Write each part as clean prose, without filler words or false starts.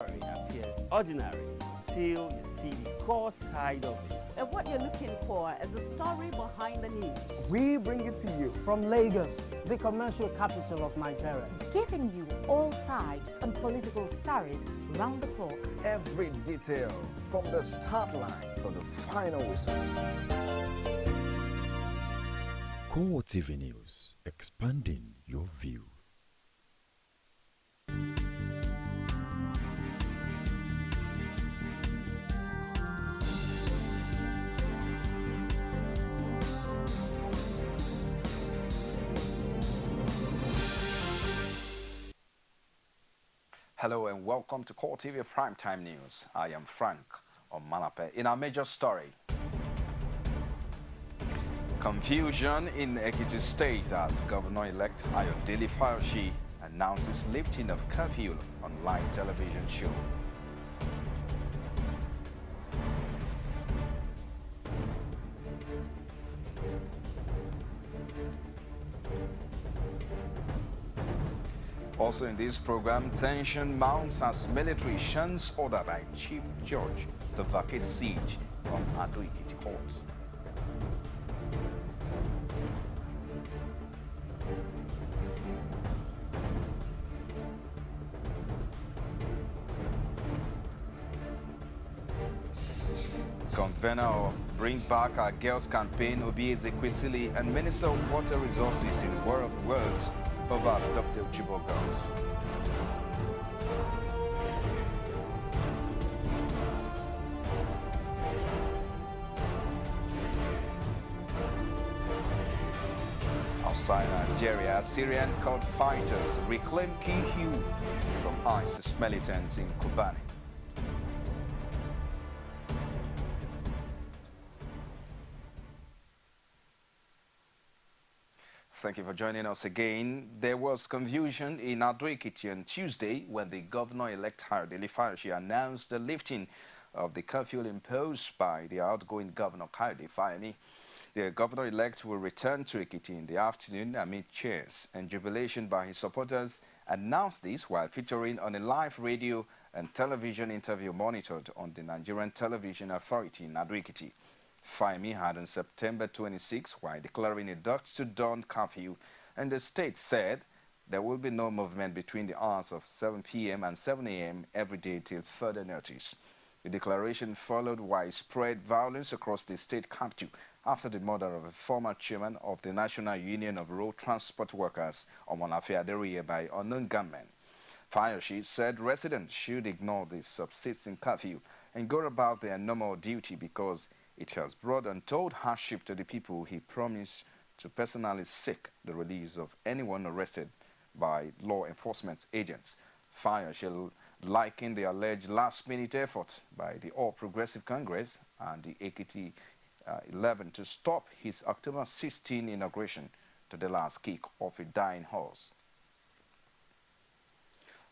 Story appears ordinary till you see the core side of it. And what you're looking for is the story behind the news. We bring it to you from Lagos, the commercial capital of Nigeria. Giving you all sides and political stories round the clock. Every detail from the start line to the final whistle. CoreTV News, expanding your view. Hello and welcome to CoreTV Primetime News. I am Frank Omalape. In our major story, confusion in Ekiti State as Governor-elect Ayodele Fayose announces lifting of curfew on live television show. Also in this program, tension mounts as military shuns order by Chief Judge to vacate siege on Ado-Ekiti Court. Convener of Bring Back Our Girls campaign, Obi Ezekwesili, and Minister of Water Resources in War of Words over adopted Chibok girls. Outside Nigeria, Syrian cult fighters reclaim key hill from ISIS militants in Kobani. Thank you for joining us again. There was confusion in Ado-Ekiti on Tuesday when the governor-elect Ayodele Fayose announced the lifting of the curfew imposed by the outgoing governor Kayode Fayemi. The governor-elect will return to Ekiti in the afternoon amid cheers and jubilation by his supporters. Announced this while featuring on a live radio and television interview monitored on the Nigerian Television Authority in Ado-Ekiti. Fayemi had on September 26 while declaring a dusk to dawn curfew, and the state said there will be no movement between the hours of 7 p.m. and 7 a.m. every day till further notice. The declaration followed widespread violence across the state capital after the murder of a former chairman of the National Union of Road Transport Workers, Omolafe Aderiye, by unknown gunmen. Fayose said residents should ignore the subsisting curfew and go about their normal duty because it has brought untold hardship to the people. He promised to personally seek the release of anyone arrested by law enforcement agents. Fayose likened the alleged last-minute effort by the All Progressive Congress and the Ekiti 11 to stop his October 16 inauguration to the last kick of a dying horse.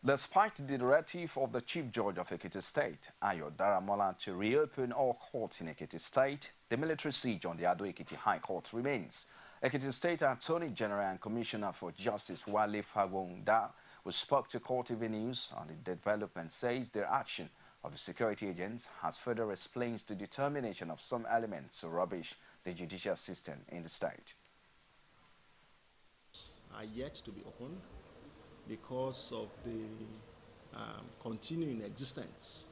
Despite the directive of the Chief Judge of Ekiti State, Ayo Daramola, to reopen all courts in Ekiti State, the military siege on the Ado-Ekiti High Court remains. Ekiti State Attorney General and Commissioner for Justice Wale Fagbonda, who spoke to CoreTV News on the development, says their action of the security agents has further explains the determination of some elements to rubbish the judicial system in the state. Are yet to be opened because of the continuing existence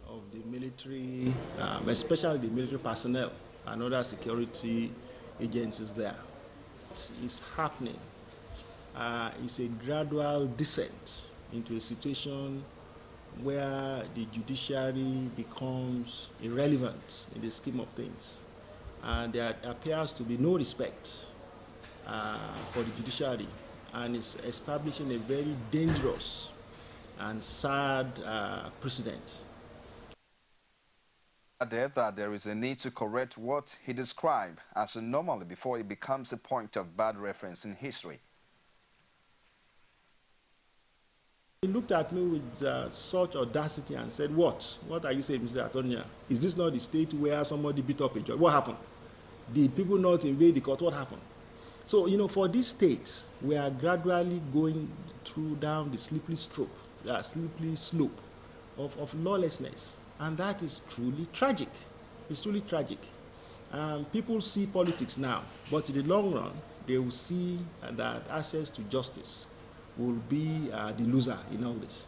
of the military, especially the military personnel and other security agencies there. What is happening is a gradual descent into a situation where the judiciary becomes irrelevant in the scheme of things. And there appears to be no respect for the judiciary, and is establishing a very dangerous and sad precedent. Added that there is a need to correct what he described as a anomaly before it becomes a point of bad reference in history. He looked at me with such audacity and said, what are you saying, Mr. Attorney? Is this not the state where somebody beat up a judge? What happened? Did people not invade the court? What happened? So, you know, for this state, we are gradually going down the slippery slope of lawlessness. And that is truly tragic. It's truly tragic. People see politics now, but in the long run, they will see that access to justice will be the loser in all this.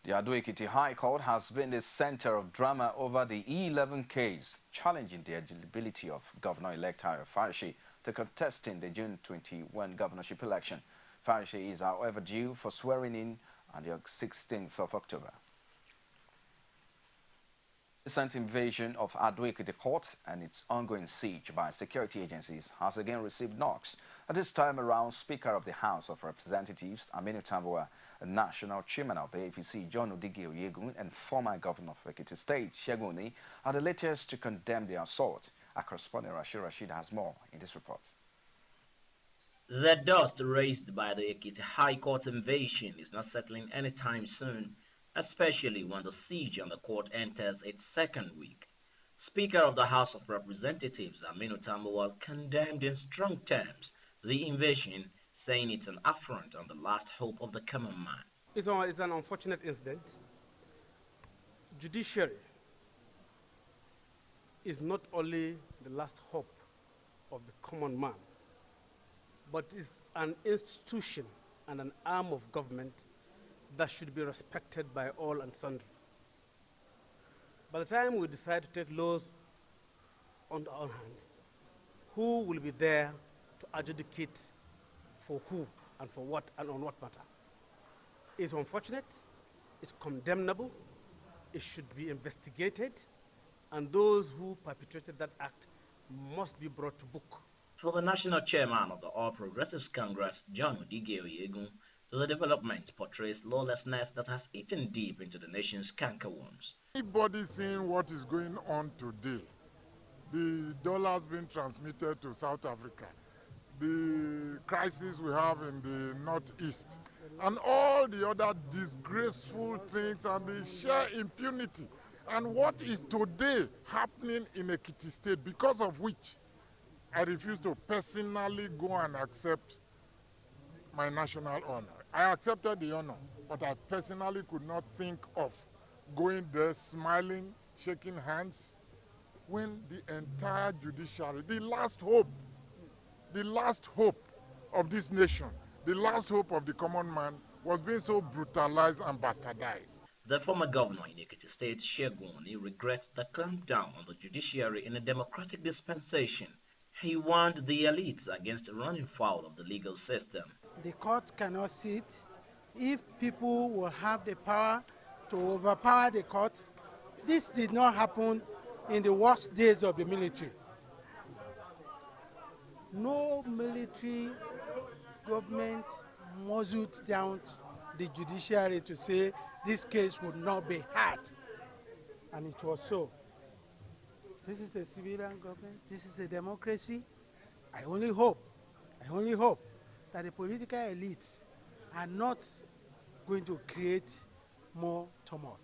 The Ado-Ekiti High Court has been the center of drama over the E11 case, challenging the eligibility of Governor-elect Ayo Farishe to contest in the June 21 governorship election. Farishe is, however, due for swearing in on the 16th of October. The recent invasion of Ado-Ekiti Court and its ongoing siege by security agencies has again received knocks. At this time around, Speaker of the House of Representatives, Aminu Tambuwa, National Chairman of the APC, John Odigi Oyegun, and former Governor of Ekiti State, Segun Oni, are the latest to condemn the assault. Our correspondent Rashid has more in this report. The dust raised by the Ekiti High Court invasion is not settling anytime soon, especially when the siege on the court enters its second week. Speaker of the House of Representatives, Aminu Tambuwa, condemned in strong terms the invasion, saying it's an affront on the last hope of the common man. It's an unfortunate incident. Judiciary is not only the last hope of the common man, but is an institution and an arm of government that should be respected by all and sundry. By the time we decide to take laws on our hands, who will be there to adjudicate for who and for what and on what matter? It's unfortunate, it's condemnable, it should be investigated, and those who perpetrated that act must be brought to book. For the national chairman of the All Progressives Congress, John Odigi Oyegun, the development portrays lawlessness that has eaten deep into the nation's cankerworms. Anybody seeing what is going on today, the dollars being transmitted to South Africa, the crisis we have in the Northeast, and all the other disgraceful things and the sheer impunity, and what is today happening in Ekiti State, because of which I refuse to personally go and accept my national honor. I accepted the honor, but I personally could not think of going there smiling, shaking hands, when the entire judiciary, the last hope of this nation, the last hope of the common man, was being so brutalized and bastardized. The former governor in Ekiti State, Segun Oni, regrets the clampdown on the judiciary in a democratic dispensation. He warned the elites against running foul of the legal system. The court cannot sit. If people will have the power to overpower the courts, this did not happen in the worst days of the military. No military government muzzled down the judiciary to say this case would not be heard. And it was so. This is a civilian government. This is a democracy. I only hope that the political elites are not going to create more turmoil.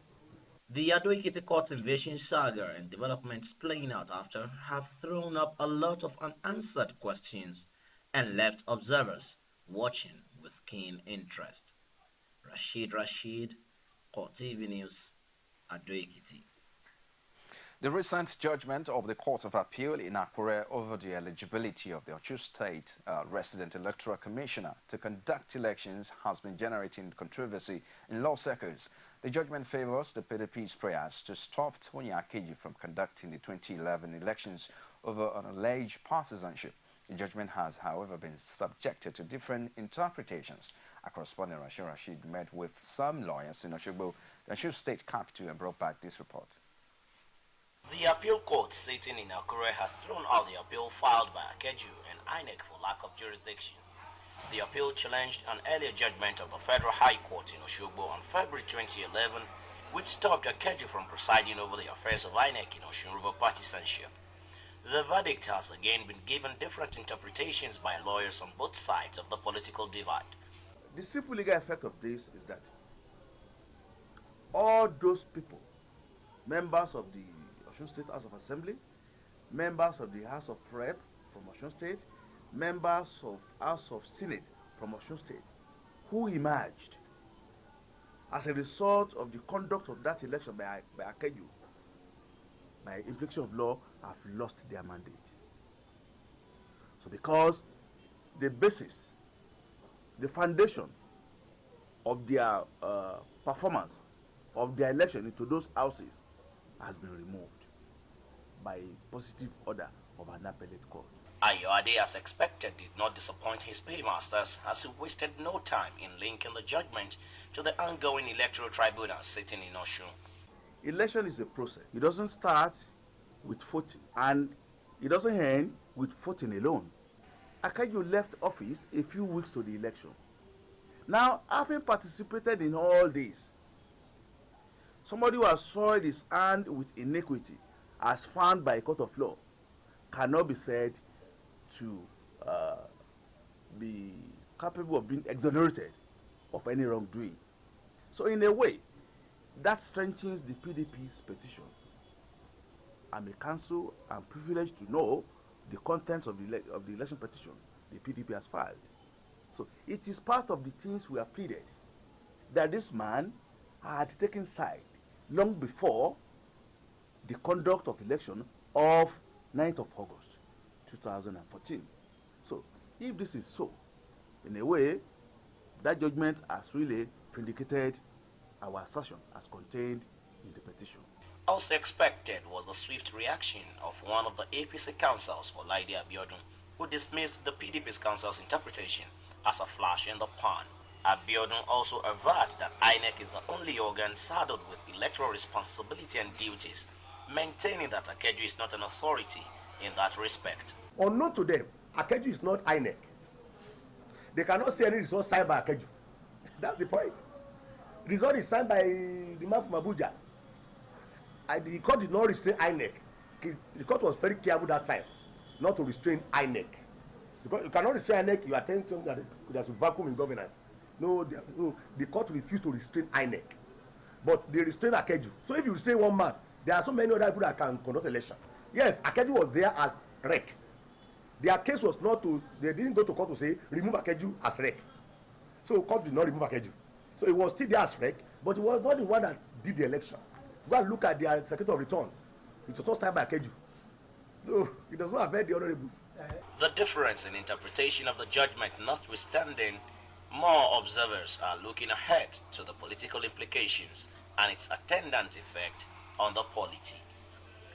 The Ado-Ekiti Court invasion saga and developments playing out after have thrown up a lot of unanswered questions and left observers watching with keen interest. Rashid, CoreTV News, Ado-Ekiti. The recent judgment of the Court of Appeal in Akure over the eligibility of the Osun State Resident Electoral Commissioner to conduct elections has been generating controversy in law circles. The judgment favors the PDP's prayers to stop Tony Akeji from conducting the 2011 elections over an alleged partisanship. The judgment has, however, been subjected to different interpretations. Our correspondent Rashid met with some lawyers in Osogbo, the Osun State capital, and brought back this report. The appeal court sitting in Akure has thrown out the appeal filed by Akeju and INEC for lack of jurisdiction. The appeal challenged an earlier judgment of the Federal High Court in Osogbo on February 2011, which stopped Akeju from presiding over the affairs of INEC in Osun River partisanship. The verdict has again been given different interpretations by lawyers on both sides of the political divide. The simple legal effect of this is that all those people, members of the Osun State House of Assembly, members of the House of Rep from Osun State, members of House of Senate from Osun State, who emerged as a result of the conduct of that election by Akeju, by implication of law, have lost their mandate. So because the basis, the foundation of their performance of their election into those houses has been removed by positive order of an appellate court. Ayoade, as expected, did not disappoint his paymasters as he wasted no time in linking the judgment to the ongoing electoral tribunal sitting in Osun. Election is a process. It doesn't start with voting, and it doesn't end with voting alone. Akeju left office a few weeks to the election. Now, having participated in all this, somebody who has soiled his hand with iniquity, as found by a court of law, cannot be said to be capable of being exonerated of any wrongdoing. So in a way, that strengthens the PDP's petition. I'm a counsel. I'm privileged to know the contents of the election petition the PDP has filed. So it is part of the things we have pleaded, that this man had taken side long before the conduct of election of 9th of August 2014. So if this is so, in a way, that judgment has really vindicated our assertion as contained in the petition. Also expected was the swift reaction of one of the APC councils, Olaide Abiodun, who dismissed the PDP's council's interpretation as a flash in the pan. Abiodun also averred that INEC is the only organ saddled with electoral responsibility and duties, maintaining that Akeju is not an authority in that respect. Unknown to them, Akeju is not INEC. They cannot see any result signed by Akeju. That's the point. Result is signed by the man from Abuja. The court did not restrain INEC. The court was very careful that time not to restrain INEC. Because you cannot restrain INEC, you are telling them that there's a vacuum in governance. No, the court refused to restrain INEC. But they restrain Akeju. So if you restrain one man, there are so many other people that can conduct election. Yes, Akeju was there as rec. Their case was not to, they didn't go to court to say, remove Akeju as rec. So court did not remove Akeju. So it was still there as rec, but it was not the one that did the election. Go and look at their certificate of return. It was not signed by Akeju. So it does not affect the honorables. The difference in interpretation of the judgment notwithstanding, more observers are looking ahead to the political implications and its attendant effect on the polity.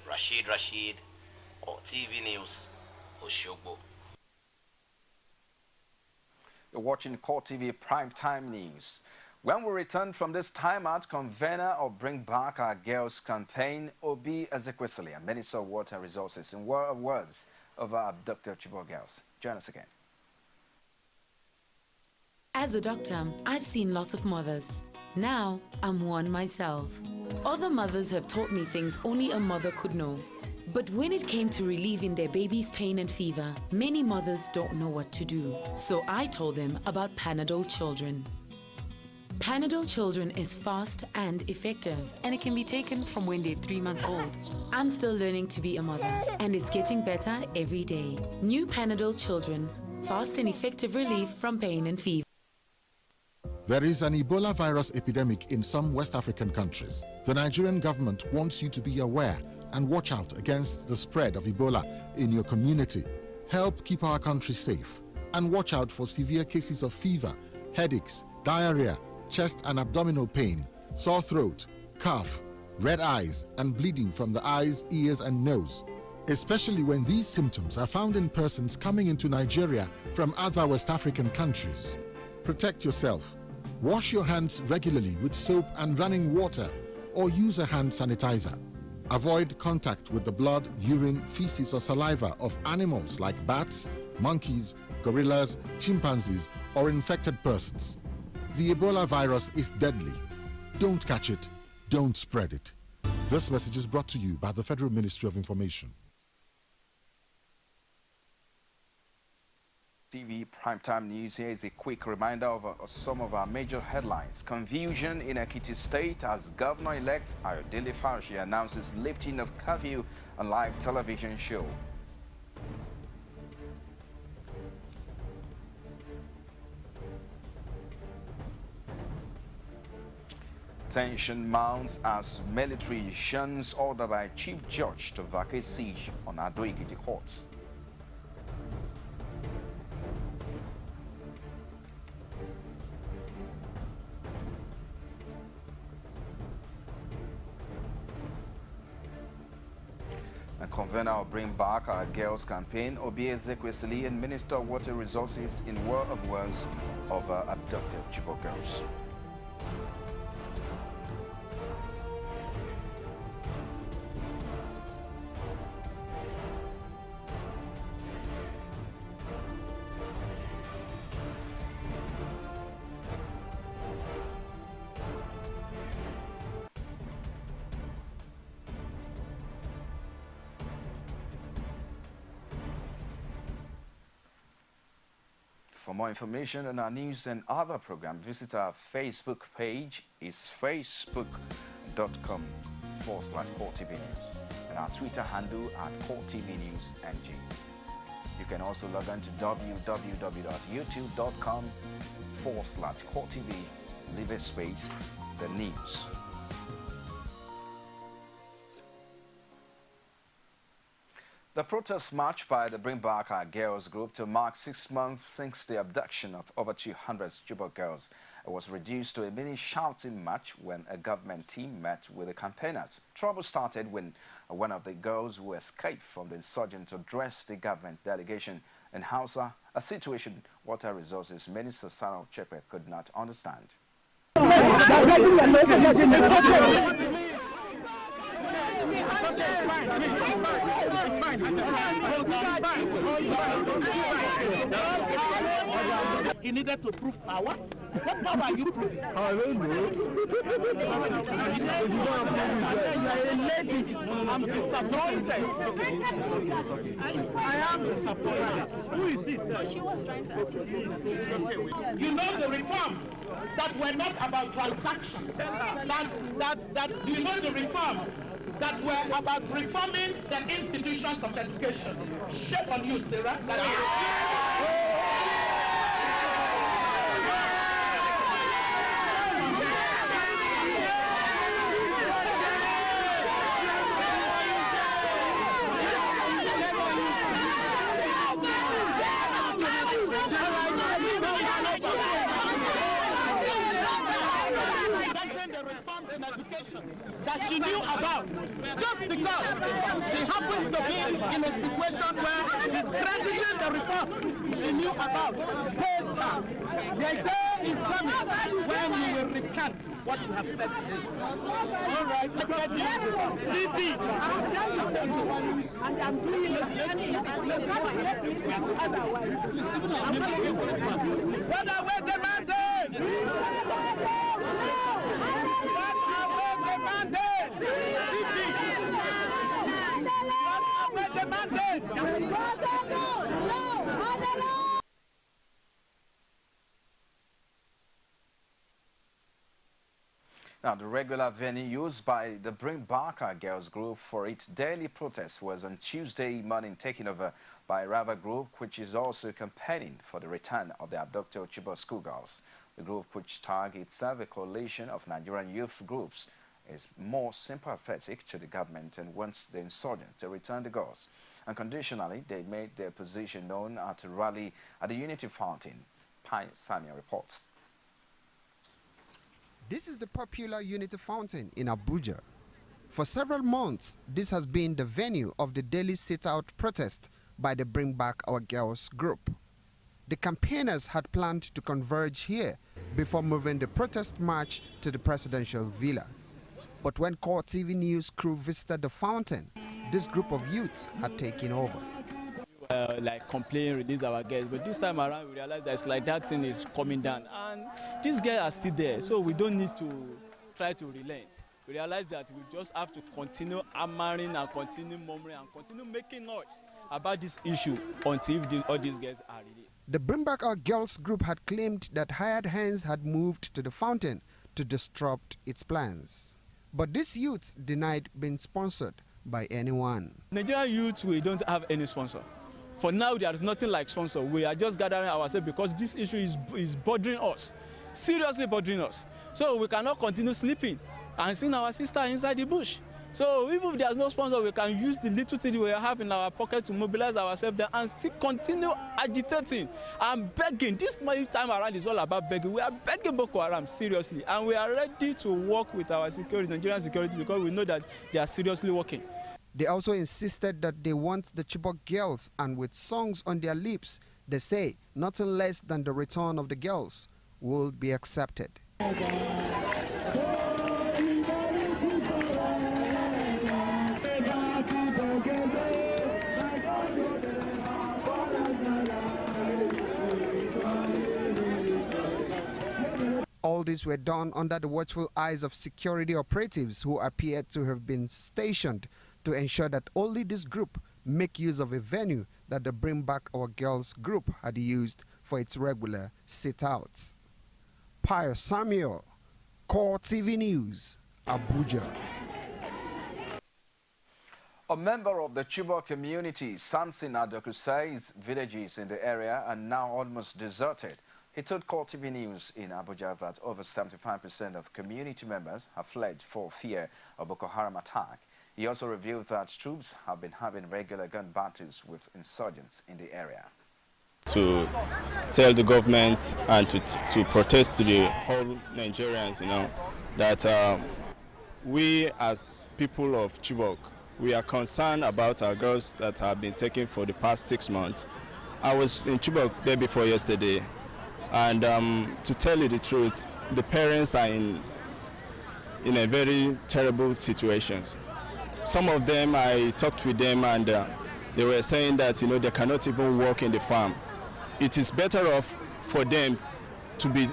Rashid, CoreTV News, Oshogbo. You're watching CoreTV Primetime News. When we return from this timeout, convener of Bring Back Our Girls campaign, Obi Ezekwesili, and Minister of Water and Resources, in words of our abducted Chibok girls. Join us again. As a doctor, I've seen lots of mothers. Now, I'm one myself. Other mothers have taught me things only a mother could know. But when it came to relieving their baby's pain and fever, many mothers don't know what to do. So I told them about Panadol Children. Panadol Children is fast and effective, and it can be taken from when they're 3 months old. I'm still learning to be a mother, and it's getting better every day. New Panadol Children, fast and effective relief from pain and fever. There is an Ebola virus epidemic in some West African countries. The Nigerian government wants you to be aware and watch out against the spread of Ebola in your community. Help keep our country safe, and watch out for severe cases of fever, headaches, diarrhea, chest and abdominal pain, sore throat, cough, red eyes, and bleeding from the eyes, ears, and nose, especially when these symptoms are found in persons coming into Nigeria from other West African countries. Protect yourself. Wash your hands regularly with soap and running water, or use a hand sanitizer. Avoid contact with the blood, urine, feces, or saliva of animals like bats, monkeys, gorillas, chimpanzees, or infected persons. The Ebola virus is deadly. Don't catch it. Don't spread it. This message is brought to you by the Federal Ministry of Information. TV Primetime News. Here is a quick reminder of some of our major headlines. Confusion in Ekiti State as Governor-elect Ayodele Fauci announces lifting of curfew on live television show. Tension mounts as military shuns order by Chief Judge to vacate siege on Ado-Ekiti courts. A convener of Bring Back Our Girls campaign, Obieze Kwesili, and Minister of Water Resources in War of Words over abducted Chibok girls. For more information on our news and other programs, visit our Facebook page. It's facebook.com/CoreTV News and our Twitter handle @CoreTV News NG. You can also log on to www.youtube.com/CoreTV, leave a space, the news. The protest march by the Bring Back Our Girls group to mark 6 months since the abduction of over 200 Chibok girls was reduced to a mini shouting match when a government team met with the campaigners. Trouble started when one of the girls who escaped from the insurgents addressed the government delegation in Hausa, a situation Water Resources Minister Sarah Chepe could not understand. He needed to prove power. What power are you proving? I don't know. I'm disappointed. I am disappointed. Who is he, sir? You know the reforms that were not about transactions. You know the reforms that were about reforming the institutions of education. Shame on you, Sarah. That she knew about, just because she happens to be in a situation where discrediting the reforms she knew about pays her. The day is coming when you will recant what you have said. All right, CV. And I'm doing this. What are we demanding? Now, the regular venue used by the Bring Back Our Girls group for its daily protest was on Tuesday morning taken over by a rival group which is also campaigning for the return of the abducted Chibok schoolgirls. The group, which tags itself a coalition of Nigerian youth groups, is more sympathetic to the government and wants the insurgents to return the girls. Unconditionally, they made their position known at a rally at the Unity Fountain. Pai Samia reports. This is the popular Unity Fountain in Abuja. For several months, this has been the venue of the daily sit-out protest by the Bring Back Our Girls group. The campaigners had planned to converge here before moving the protest march to the presidential villa. But when CoreTV News crew visited the fountain, this group of youths had taken over. Like complain, release our girls, but this time around we realize that it's like that thing is coming down and these girls are still there, so we don't need to try to relent. We realize that we just have to continue hammering and continue murmuring and continue making noise about this issue until all these girls are released. The Bring Back Our Girls group had claimed that hired hands had moved to the fountain to disrupt its plans. But these youths denied being sponsored by anyone. Nigerian youths, we don't have any sponsor. For now, there is nothing like sponsor. We are just gathering ourselves because this issue is bothering us, seriously bothering us. So we cannot continue sleeping and seeing our sister inside the bush. So even if there's no sponsor, we can use the little thing we have in our pocket to mobilize ourselves there and still continue agitating and begging. This time around is all about begging. We are begging Boko Haram seriously, and we are ready to work with our security, Nigerian security, because we know that they are seriously working. They also insisted that they want the Chibok girls, and with songs on their lips, they say nothing less than the return of the girls will be accepted. All these were done under the watchful eyes of security operatives who appeared to have been stationed to ensure that only this group make use of a venue that the Bring Back Our Girls group had used for its regular sit-outs. Pius Samuel, CoreTV News, Abuja. A member of the Chibok community, Samson Adoku, says villages in the area are now almost deserted. He told CoreTV News in Abuja that over 75% of community members have fled for fear of Boko Haram attack. He also revealed that troops have been having regular gun battles with insurgents in the area. To tell the government and to protest to the whole Nigerians, that we as people of Chibok, we are concerned about our girls that have been taken for the past 6 months. I was in Chibok day before yesterday, and to tell you the truth, the parents are in a very terrible situation. Some of them, I talked with them, and they were saying that they cannot even work in the farm. It is better off for them to be,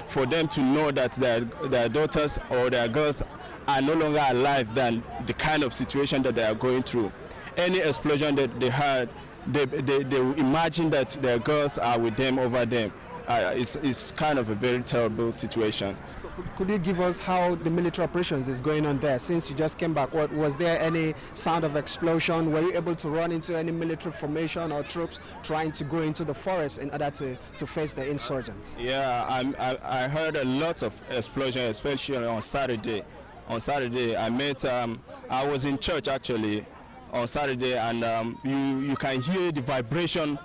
for them to know that their daughters or their girls are no longer alive than the kind of situation that they are going through. Any explosion that they had, they will imagine that their girls are with them over them. It's kind of a very terrible situation. So could you give us how the military operations is going on there? Since you just came back, was there any sound of explosion? Were you able to run into any military formation or troops trying to go into the forest in order to face the insurgents? Yeah, I heard a lot of explosion, especially on Saturday. On Saturday, I was in church actually on Saturday, and you can hear the vibration.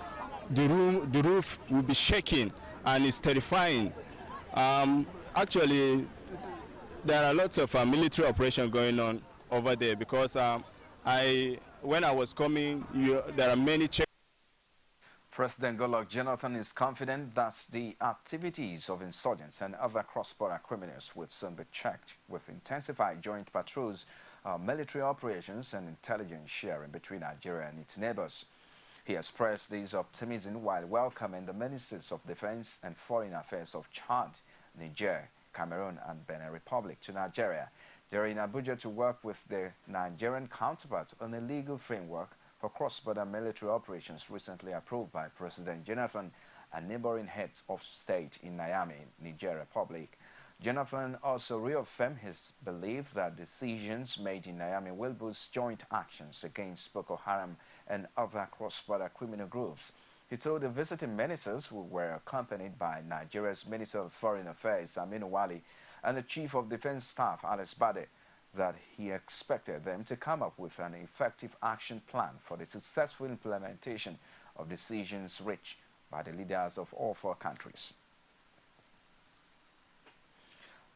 The roof will be shaking, and it's terrifying. Actually, there are lots of military operations going on over there, because when I was coming, there are many checks. President Goodluck Jonathan is confident that the activities of insurgents and other cross-border criminals will soon be checked with intensified joint patrols, military operations, and intelligence sharing between Nigeria and its neighbors. He expressed this optimism while welcoming the Ministers of Defense and Foreign Affairs of Chad, Niger, Cameroon, and Benin Republic to Nigeria. They're in Abuja to work with their Nigerian counterparts on a legal framework for cross-border military operations recently approved by President Jonathan and neighboring heads of state in Niamey, Niger Republic. Jonathan also reaffirmed his belief that decisions made in Niamey will boost joint actions against Boko Haram and other cross-border criminal groups. He told the visiting ministers, who were accompanied by Nigeria's Minister of Foreign Affairs, Aminu Wali, and the Chief of Defense Staff, Alex Bade, that he expected them to come up with an effective action plan for the successful implementation of decisions reached by the leaders of all 4 countries.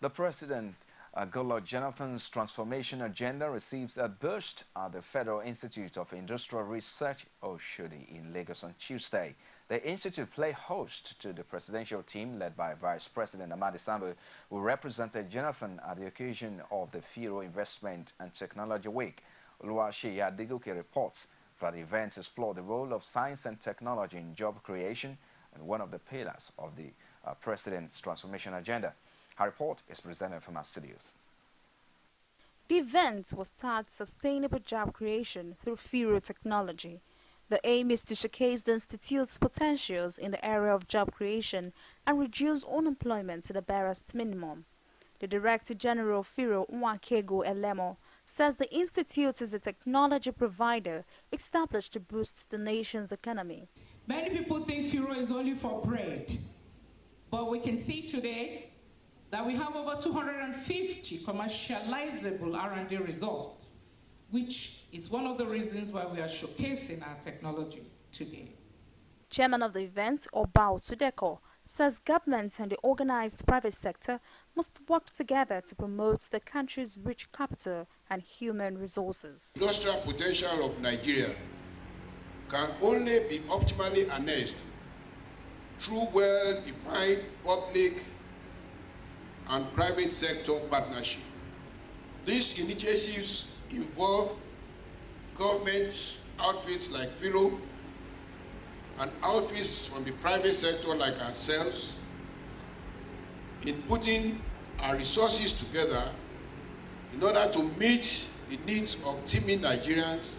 The President Goodluck Jonathan's transformation agenda receives a boost at the Federal Institute of Industrial Research, Oshodi, in Lagos on Tuesday. The institute played host to the presidential team led by Vice President Amadi Sambo, who represented Jonathan at the occasion of the Firo Investment and Technology Week. Oluwaseyi Adegoke reports that the event explored the role of science and technology in job creation and one of the pillars of the President's transformation agenda. Our report is presented from our studios. The event will start sustainable job creation through Firo technology. The aim is to showcase the institute's potentials in the area of job creation and reduce unemployment to the barest minimum. The Director General of Firo, Nwakego Elemo, says the institute is a technology provider established to boost the nation's economy. Many people think Firo is only for bread, but we can see today that we have over 250 commercializable R&D results, which is one of the reasons why we are showcasing our technology today. Chairman of the event, Obao Tudeko, says governments and the organized private sector must work together to promote the country's rich capital and human resources. Industrial potential of Nigeria can only be optimally harnessed through well-defined public and private sector partnership. These initiatives involve government outfits like Philo and outfits from the private sector like ourselves in putting our resources together in order to meet the needs of teeming Nigerians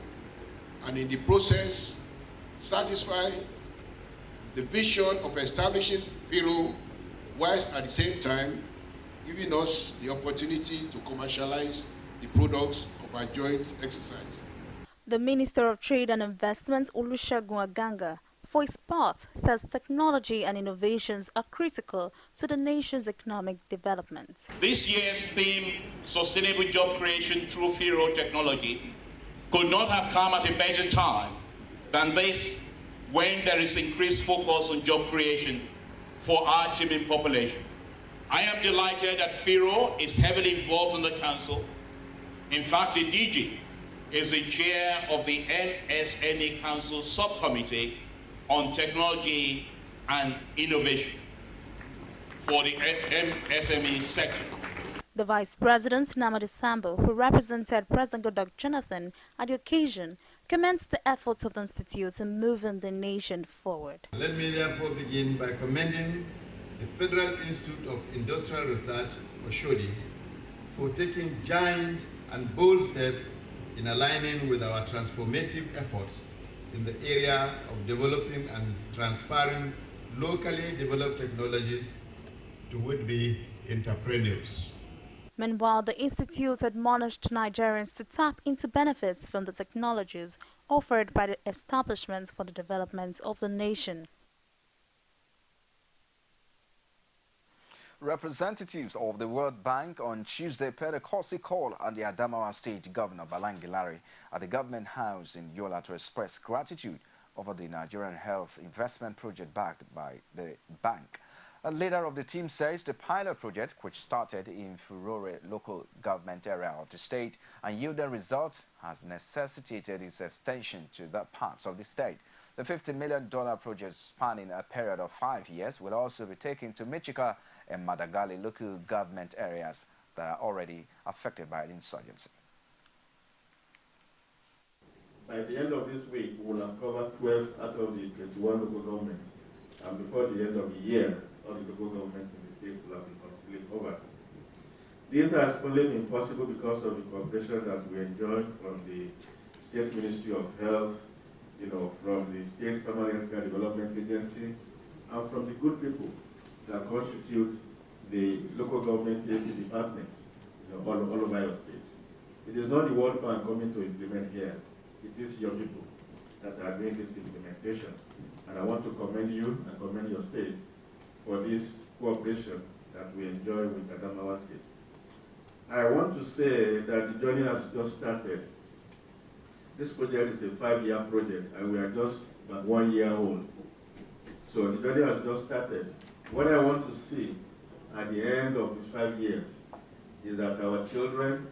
and in the process satisfy the vision of establishing Philo whilst at the same time giving us the opportunity to commercialize the products of our joint exercise. The Minister of Trade and Investment, Olusegun Aganga, for his part, says technology and innovations are critical to the nation's economic development. This year's theme, Sustainable Job Creation through Philo Technology, could not have come at a better time than this, when there is increased focus on job creation for our teeming population. I am delighted that Philo is heavily involved in the council. In fact, the DG is the chair of the NSNA Council Subcommittee on Technology and Innovation for the MSME sector. The Vice President, Namadi Sambo, who represented President Goodluck Jonathan at the occasion, commended the efforts of the Institute in moving the nation forward. Let me therefore begin by commending the Federal Institute of Industrial Research, Oshodi, for taking giant and bold steps in aligning with our transformative efforts in the area of developing and transferring locally developed technologies to would-be entrepreneurs. Meanwhile, the Institute admonished Nigerians to tap into benefits from the technologies offered by the establishment for the development of the nation. Representatives of the World Bank on Tuesday paid a courtesy call on the Adamawa State Governor Balangilari at the Government House in Yola to express gratitude over the Nigerian Health Investment Project backed by the bank. A leader of the team says the pilot project, which started in Furore local government area of the state and yielded results, has necessitated its extension to other parts of the state. The $50 million project, spanning a period of 5 years, will also be taken to Michika and Madagali local government areas that are already affected by the insurgency. By the end of this week, we will have covered 12 out of the 21 local governments, and before the end of the year, all the local governments in the state will have been completely covered. This has only been possible because of the cooperation that we enjoy from the State Ministry of Health, from the State Primary Healthcare Development Agency, and from the good people that constitute the local government agency departments all over your state. It is not the World Bank coming to implement here. It is your people that are doing this implementation. And I want to commend you and commend your state for this cooperation that we enjoy with Adamawa State. I want to say that the journey has just started. This project is a 5-year project, and we are just about 1 year old. So the journey has just started. What I want to see at the end of the 5 years is that our children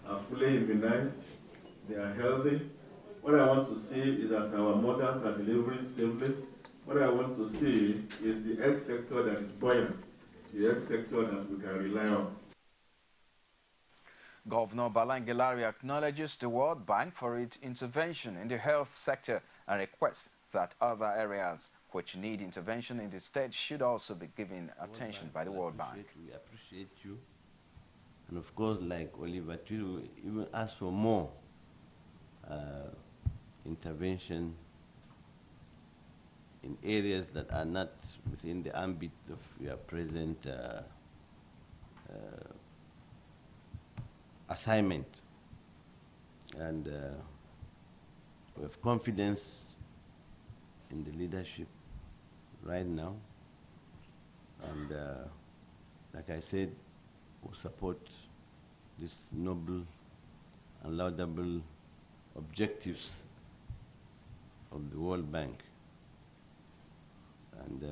are fully immunized, they are healthy. What I want to see is that our mothers are delivering safely. What I want to see is the health sector that is buoyant, the health sector that we can rely on. Governor Balangilari acknowledges the World Bank for its intervention in the health sector and requests that other areas which need intervention in the state should also be given attention by the World Bank. We appreciate you. And of course, like Oliver too, even ask for more intervention in areas that are not within the ambit of your present assignment. And we have confidence in the leadership right now, and like I said, will support these noble and laudable objectives of the World Bank. And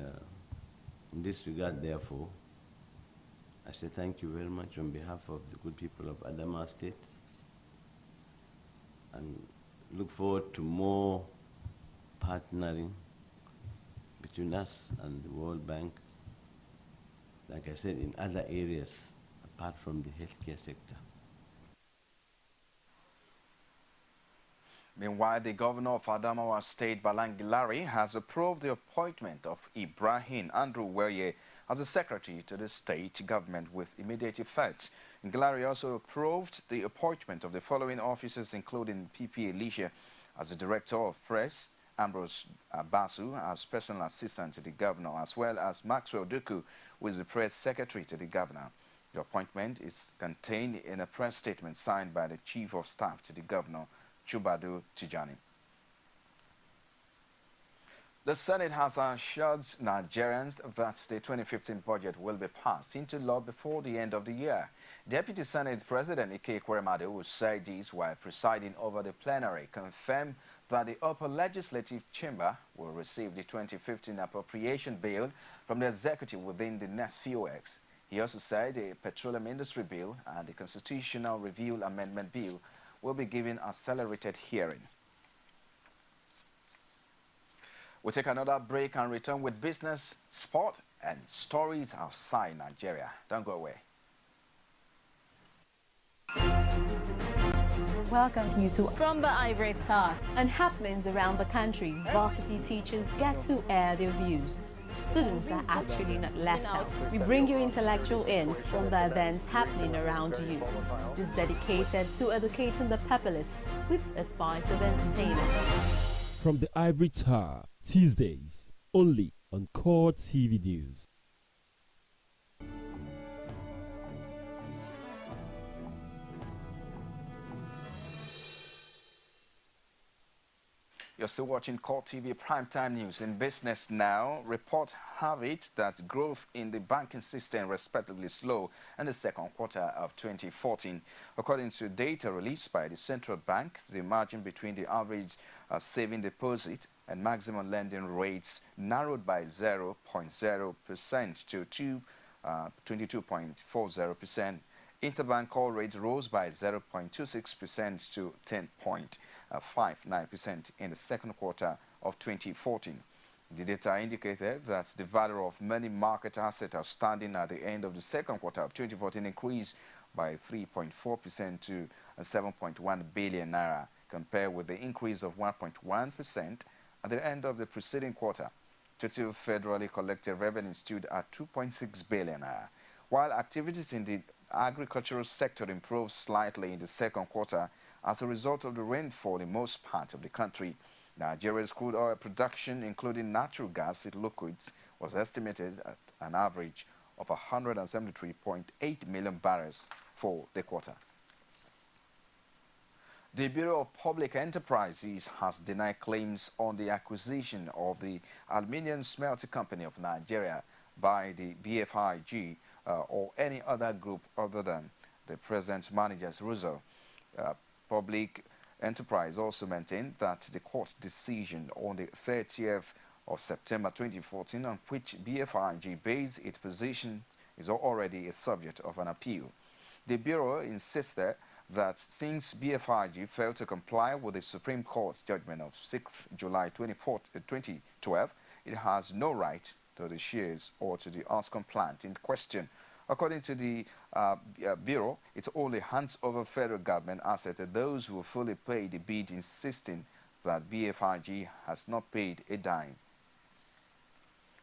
in this regard, therefore, I say thank you very much on behalf of the good people of Adamawa State, and look forward to more partnering between us and the World Bank, like I said, in other areas apart from the healthcare sector. Meanwhile, the governor of Adamawa State, Balangilari, has approved the appointment of Ibrahim Andrew Weye as the secretary to the state government with immediate effect. Ngilari also approved the appointment of the following officers, including P.P. Elisha as the director of press, Ambrose Basu as personal assistant to the governor, as well as Maxwell Duku, who is the press secretary to the governor. The appointment is contained in a press statement signed by the chief of staff to the governor, Chubadu Tijani. The Senate has assured Nigerians that the 2015 budget will be passed into law before the end of the year. Deputy Senate President Ike Ekweremadu, who said this while presiding over the plenary, confirmed that the upper legislative chamber will receive the 2015 appropriation bill from the executive within the next few weeks. He also said the petroleum industry bill and the constitutional review amendment bill will be given accelerated hearing. We'll take another break and return with business, sport, and stories outside Nigeria. Don't go away. Welcome you to From the Ivory Tower and happenings around the country. Varsity teachers get to air their views. Students are actually not left out. We bring you intellectual ends from the events happening around you. This is dedicated to educating the populace with a spice of entertainment. From the Ivory Tower, Tuesdays, only on CoreTV News. You're still watching CoreTV Primetime News. In business now, reports have it that growth in the banking system respectively slow in the second quarter of 2014. According to data released by the central bank, the margin between the average saving deposit and maximum lending rates narrowed by 0.0% to 22.40%. Interbank call rates rose by 0.26% to 10.59% in the second quarter of 2014. The data indicated that the value of many market assets outstanding at the end of the second quarter of 2014 increased by 3.4% to 7.1 billion naira, compared with the increase of 1.1% at the end of the preceding quarter. Total federally collected revenue stood at 2.6 billion naira. While activities in the agricultural sector improved slightly in the second quarter as a result of the rainfall in most parts of the country, Nigeria's crude oil production, including natural gas liquids, was estimated at an average of 173.8 million barrels for the quarter. The Bureau of Public Enterprises has denied claims on the acquisition of the Aluminium Smelting Company of Nigeria by the BFIG or any other group other than the present manager's Russo. Public Enterprise also maintained that the court decision on the 30th of September 2014 on which BFIG based its position is already a subject of an appeal. The Bureau insisted that since BFIG failed to comply with the Supreme Court's judgment of 6 July 2012, it has no right to the shares or to the Oscom plant in question. According to the Bureau, it only hands over federal government assets to those who fully pay the bid, insisting that BFIG has not paid a dime.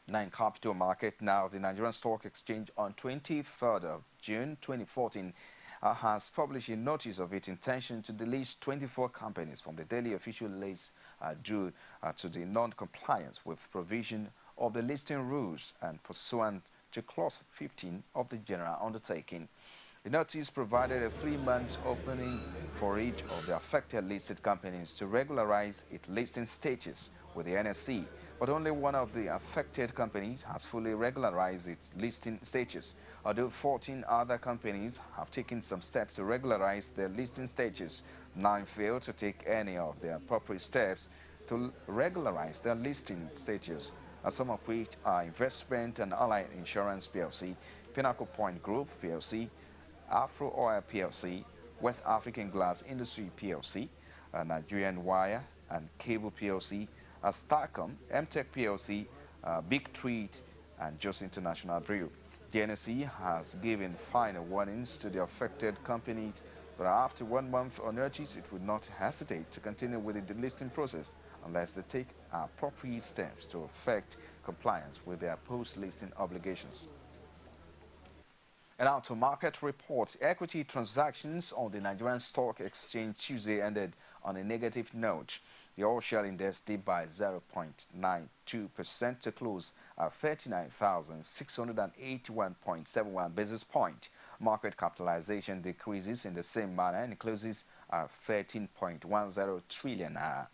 Now in capital market, now the Nigerian Stock Exchange on 23rd of June 2014 has published a notice of its intention to delist 24 companies from the daily official list due to the non-compliance with provision of the listing rules and pursuant to Clause 15 of the General Undertaking. The notice provided a 3-month opening for each of the affected listed companies to regularize its listing status with the NSE But only one of the affected companies has fully regularized its listing status, although 14 other companies have taken some steps to regularize their listing status. 9 failed to take any of the appropriate steps to regularize their listing status, some of which are Investment and Allied Insurance PLC, Pinnacle Point Group PLC, Afro Oil PLC, West African Glass Industry PLC, Nigerian Wire and Cable PLC, Starcom, MTech PLC, Big Treat, and Just International Brew. The NSE has given final warnings to the affected companies, but after 1 month on notice, it would not hesitate to continue with the delisting process unless they take appropriate steps to effect compliance with their post-listing obligations. And now to market reports. Equity transactions on the Nigerian Stock Exchange Tuesday ended on a negative note. The all-share index dipped by 0.92% to close at 39,681.71 basis points. Market capitalization decreases in the same manner and closes at 13.10 trillion naira.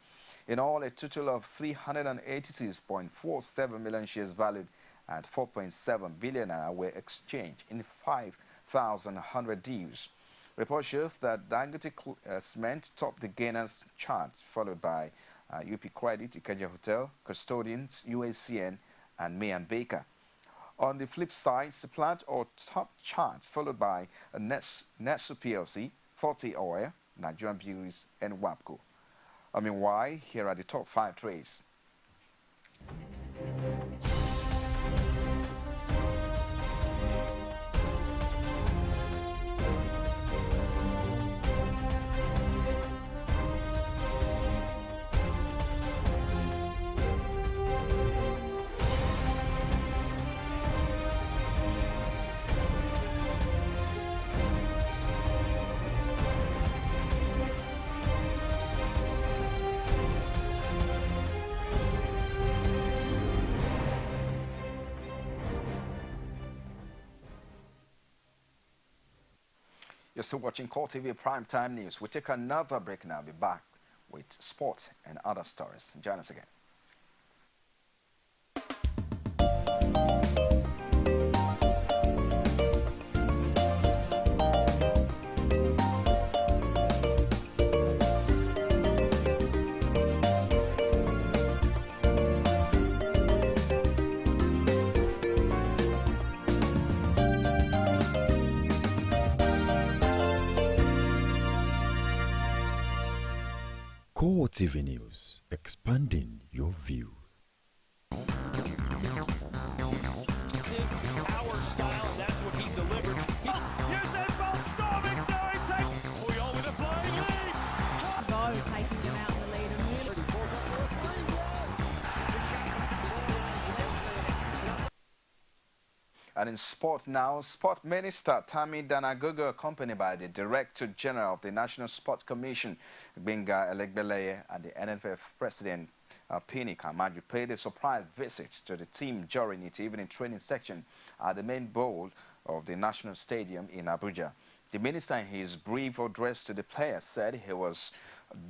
In all, a total of 386.47 million shares valued at 4.7 billion naira were exchanged in 5,100 deals. Report shows that Dangote Cement topped the gainers chart, followed by UP Credit, Ikeja Hotel, Custodians, UACN, and May and Baker. On the flip side, Seplat or top chart, followed by Nesu PLC, Forte Oil, Nigerian Breweries, and WAPCO. Meanwhile, here are the top 5 trades. You're still watching CoreTV Primetime News. We take another break now. I'll be back with sport and other stories. Join us again. CoreTV News, expanding your view. Our style, that's what he delivered. Here's that ball storming, Oyo with a flying lead. Bo taking them out in the lead and And in sport now, Sport Minister Tammy Danagogo, accompanied by the Director General of the National Sport Commission, Benga Elegbeleye, and the NFF President Pini Kamaju, paid a surprise visit to the team during its evening training section at the main bowl of the National Stadium in Abuja. The minister, in his brief address to the players, said he was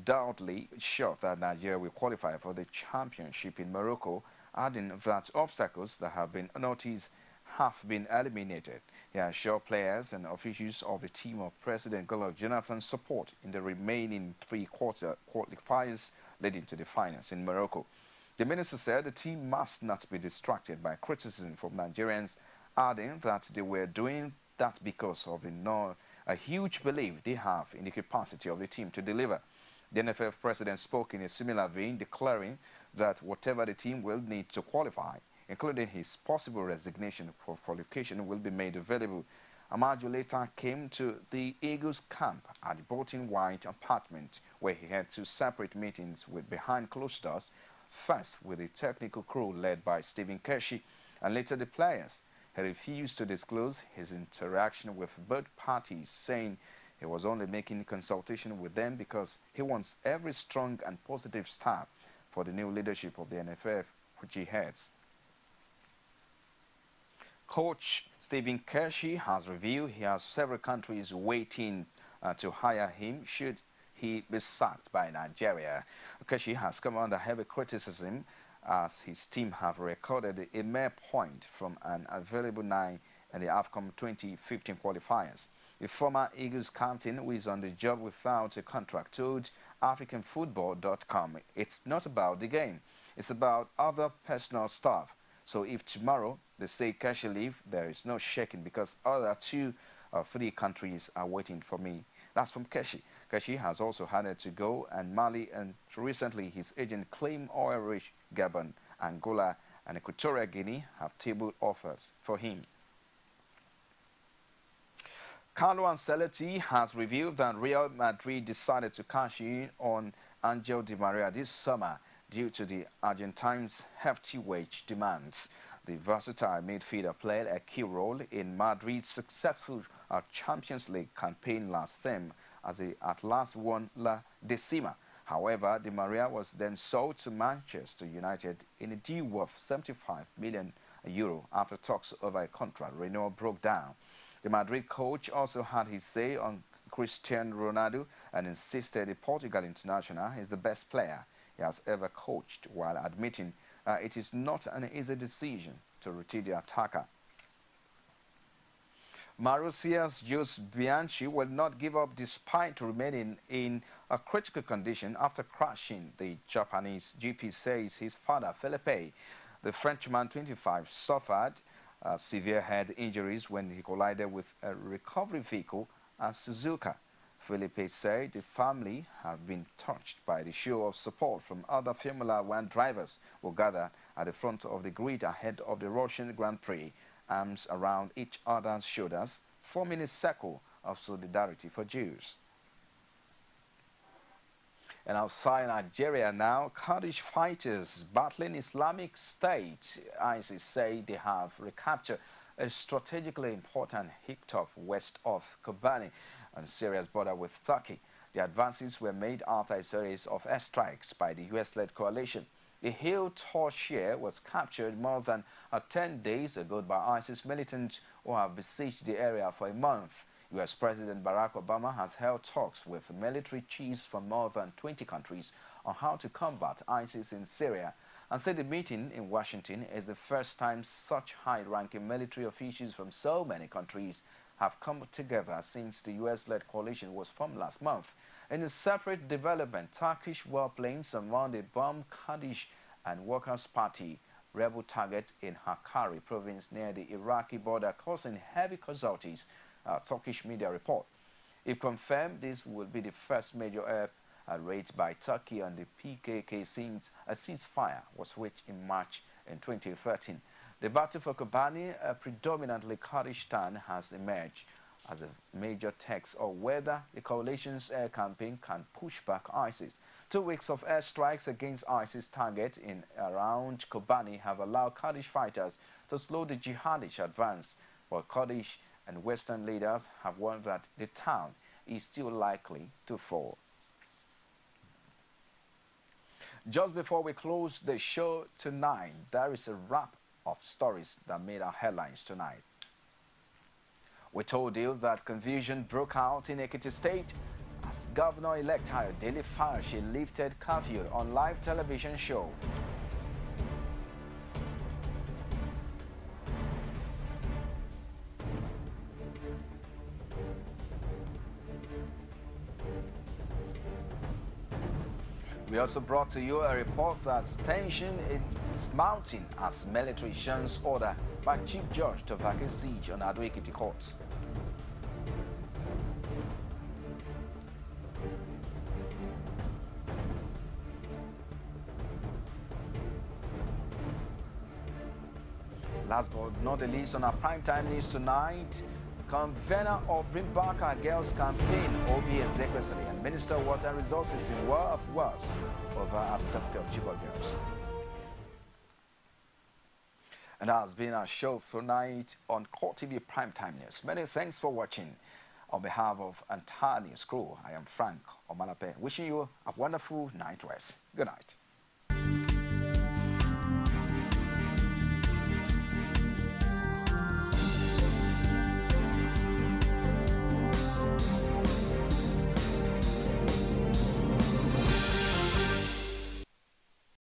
doubly sure that Nigeria will qualify for the championship in Morocco, adding that obstacles that have been noticed have been eliminated. He assured players and officials of the team of President Goodluck Jonathan's support in the remaining 3 qualifiers leading to the finals in Morocco. The minister said the team must not be distracted by criticism from Nigerians, adding that they were doing that because of a huge belief they have in the capacity of the team to deliver. The NFF president spoke in a similar vein, declaring that whatever the team will need to qualify, including his possible resignation for qualification, will be made available. Amaju later came to the Eagles camp at the Bolton White apartment, where he had 2 separate meetings behind closed doors, first with the technical crew led by Stephen Keshi, and later the players. He refused to disclose his interaction with both parties, saying he was only making consultation with them because he wants every strong and positive staff for the new leadership of the NFF, which he heads. Coach Stephen Keshi has revealed he has several countries waiting to hire him should he be sacked by Nigeria. Keshi has come under heavy criticism as his team have recorded a mere point from an available 9 in the AFCON 2015 qualifiers. The former Eagles captain, who is on the job without a contract, told AfricanFootball.com, "It's not about the game, it's about other personal stuff. So if tomorrow they say Keshi leave, there is no shaking because other 2 or 3 countries are waiting for me." That's from Keshi. Keshi has also had to go, and Mali, and recently his agent claimed oil-rich Gabon, Angola and Equatorial Guinea have tabled offers for him. Carlo Ancelotti has revealed that Real Madrid decided to cash in on Angel Di Maria this summer due to the Argentine's hefty wage demands. The versatile midfielder played a key role in Madrid's successful Champions League campaign last term as they at last won La Decima. However, Di Maria was then sold to Manchester United in a deal worth €75 million after talks over a contract renewal broke down. The Madrid coach also had his say on Cristiano Ronaldo and insisted the Portugal international is the best player he has ever coached, while admitting it is not an easy decision to retain the attacker. Marussia's Jose Bianchi will not give up despite remaining in a critical condition after crashing. The Japanese GP says his father, Felipe, the Frenchman 25, suffered severe head injuries when he collided with a recovery vehicle at Suzuka. Felipe said the family have been touched by the show of support from other Formula One drivers who gathered at the front of the grid ahead of the Russian Grand Prix, arms around each other's shoulders, forming a circle of solidarity for Jews. And outside Nigeria now, Kurdish fighters battling Islamic State, ISIS, say they have recaptured a strategically important hilltop west of Kobani on Syria's border with Turkey. The advances were made after a series of airstrikes by the US-led coalition. The hill Torshire was captured more than 10 days ago by ISIS militants who have besieged the area for a month. US President Barack Obama has held talks with military chiefs from more than 20 countries on how to combat ISIS in Syria, and said the meeting in Washington is the first time such high-ranking military officials from so many countries have come together since the US-led coalition was formed last month. In a separate development, Turkish warplanes surrounded bomb Kurdish and Workers' Party rebel targets in Hakkari province near the Iraqi border, causing heavy casualties, Turkish media report. If confirmed, this will be the first major air raid by Turkey on the PKK since a ceasefire was reached in March in 2013. The battle for Kobani, a predominantly Kurdish town, has emerged as a major test of whether the coalition's air campaign can push back ISIS. 2 weeks of airstrikes against ISIS targets in around Kobani have allowed Kurdish fighters to slow the jihadist advance, while Kurdish and Western leaders have warned that the town is still likely to fall. Just before we close the show tonight, there is a wrap of stories that made our headlines tonight. We told you that confusion broke out in Ekiti State as Governor-elect Ayodele Fayose lifted curfew on live television show. We also brought to you a report that tension is mounting as military shuns order by Chief Judge to vacate siege on Ado-Ekiti courts. Last but not the least, on our primetime news tonight, convener of Bring Back Our Girls campaign, Obi Ezekwesili, and Minister of Water and Resources in war of words over abducted Chibok girls. And that has been our show tonight on CoreTV Primetime News. Many thanks for watching. On behalf of entire news crew, I am Frank Omalape, wishing you a wonderful night rest. Good night.